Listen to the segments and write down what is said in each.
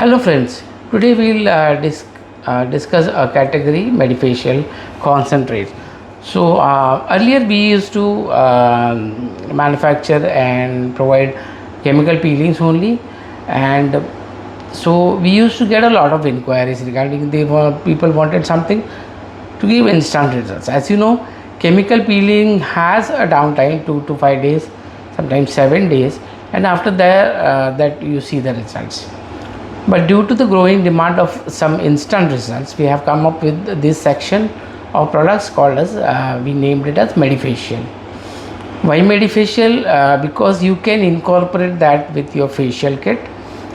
Hello friends, today we'll discuss a category Medifacial concentrate. So earlier we used to manufacture and provide chemical peelings only, and so we used to get a lot of inquiries regarding people wanted something to give instant results. As you know, chemical peeling has a downtime 2 to 5 days, sometimes 7 days, and after that you see the results. But due to the growing demand of some instant results, we have come up with this section of products called as we named it as Medifacial. Why Medifacial? Because you can incorporate that with your facial kit,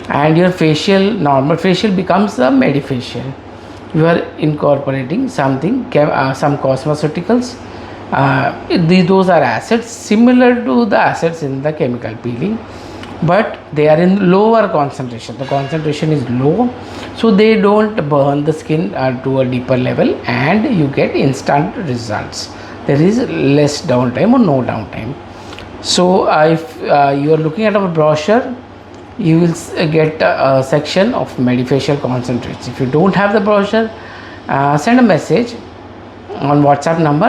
and your normal facial becomes a Medifacial. You are incorporating something, some cosmeceuticals. Those are acids similar to the acids in the chemical peeling, but they are in lower concentration. The concentration is low, so they don't burn the skin to a deeper level, and you get instant results. There is less downtime or no downtime. So if you are looking at our brochure, you will get a section of Medifacial concentrates. If you don't have the brochure, send a message on WhatsApp number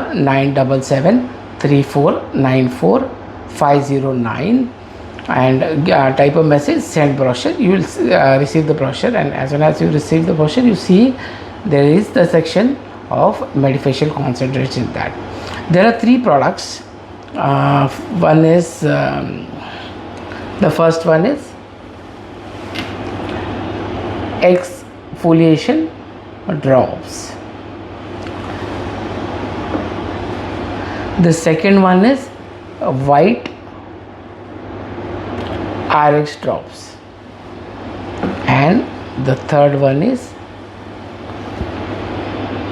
977-3494-509 and type a message, send brochure. You will receive the brochure, and as soon as you receive the brochure, you see there is the section of Medifacial concentrates in that. There are 3 products. One is the first one is Exfoliation Drops. The second one is white RX drops, and the third one is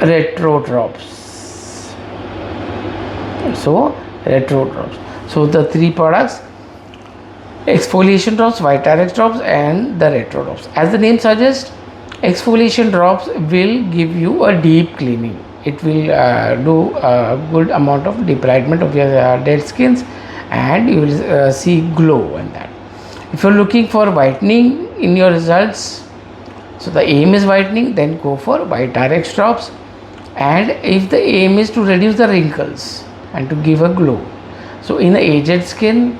retro drops. So retro drops. So the 3 products: exfoliation drops, white RX drops, and the retro drops. As the name suggests, exfoliation drops will give you a deep cleaning. It will do a good amount of debridement of your dead skins, and you will see glow in that. If you are looking for whitening in your results, so the aim is whitening, then go for white RX drops. And if the aim is to reduce the wrinkles and to give a glow, so in the aged skin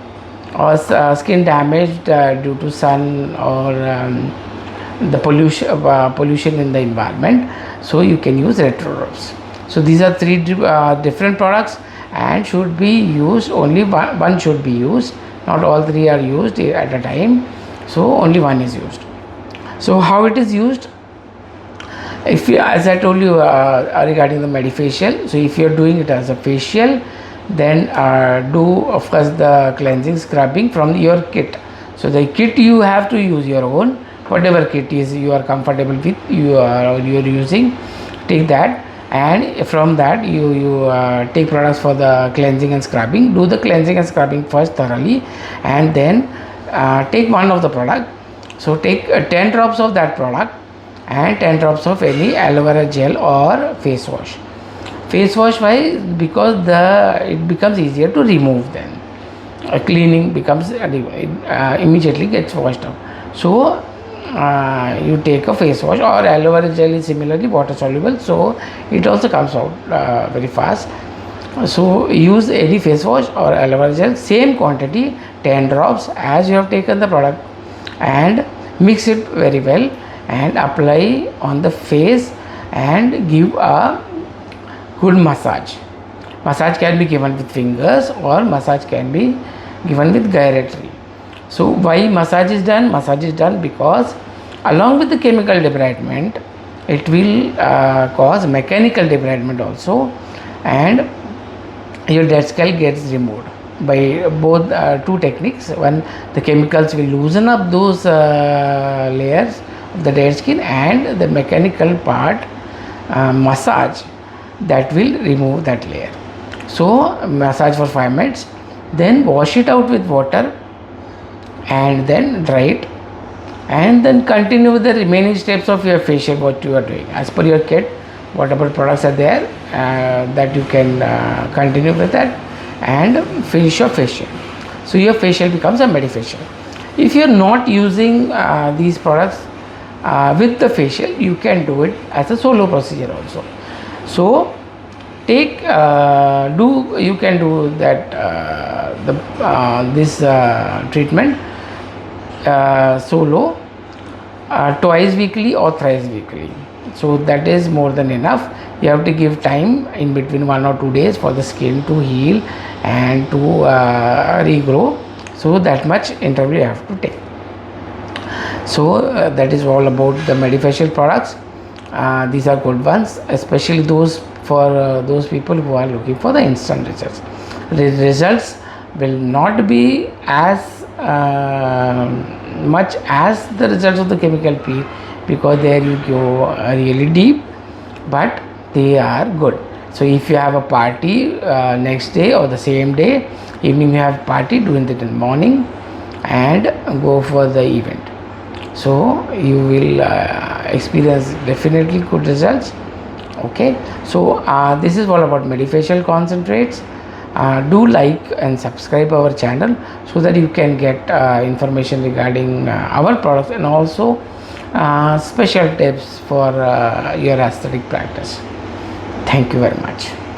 or skin damaged due to sun or the pollution in the environment, so you can use retro drops. So these are 3 different products, and should be used only one should be used. Not all 3 are used at a time, so only one is used. So how it is used? If you, as I told you regarding the Medifacial, so if you are doing it as a facial, then do of course the cleansing scrubbing from your kit. So the kit you have to use your own, whatever kit is you are comfortable with, you are using, take that, and from that you take products for the cleansing and scrubbing. Do the cleansing and scrubbing first thoroughly, and then take one of the product. So take 10 drops of that product and 10 drops of any aloe vera gel or face wash. Face wash, why? Because it becomes easier to remove then. Cleaning becomes immediately gets washed out. So you take a face wash, or aloe vera gel is similarly water soluble, so it also comes out very fast. So use any face wash or aloe vera gel, same quantity, 10 drops as you have taken the product, and mix it very well and apply on the face and give a good massage. Massage can be given with fingers, or massage can be given with gyratory. So why massage is done? Massage is done because along with the chemical debridement, it will cause mechanical debridement also, and your dead scalp gets removed by both 2 techniques. One, the chemicals will loosen up those layers of the dead skin, and the mechanical part, massage, that will remove that layer. So massage for 5 minutes, then wash it out with water, and then dry it, and then continue with the remaining steps of your facial, what you are doing as per your kit. Whatever products are there, that you can continue with that and finish your facial. So your facial becomes a Medifacial. If you are not using these products, with the facial. You can do it as a solo procedure also. So take you can do that this treatment solo twice weekly or thrice weekly. So that is more than enough. You have to give time in between 1 or 2 days for the skin to heal and to regrow. So that much interval you have to take. So that is all about the Medifacial products. These are good ones, especially those for those people who are looking for the instant results. The results will not be as much as the results of the chemical peel, because there you go really deep, but they are good. So if you have a party next day or the same day evening, you have party, do it in the morning and go for the event. So you will experience definitely good results. Okay, so this is all about Medifacial concentrates. Do like and subscribe our channel so that you can get information regarding our products, and also special tips for your aesthetic practice. Thank you very much.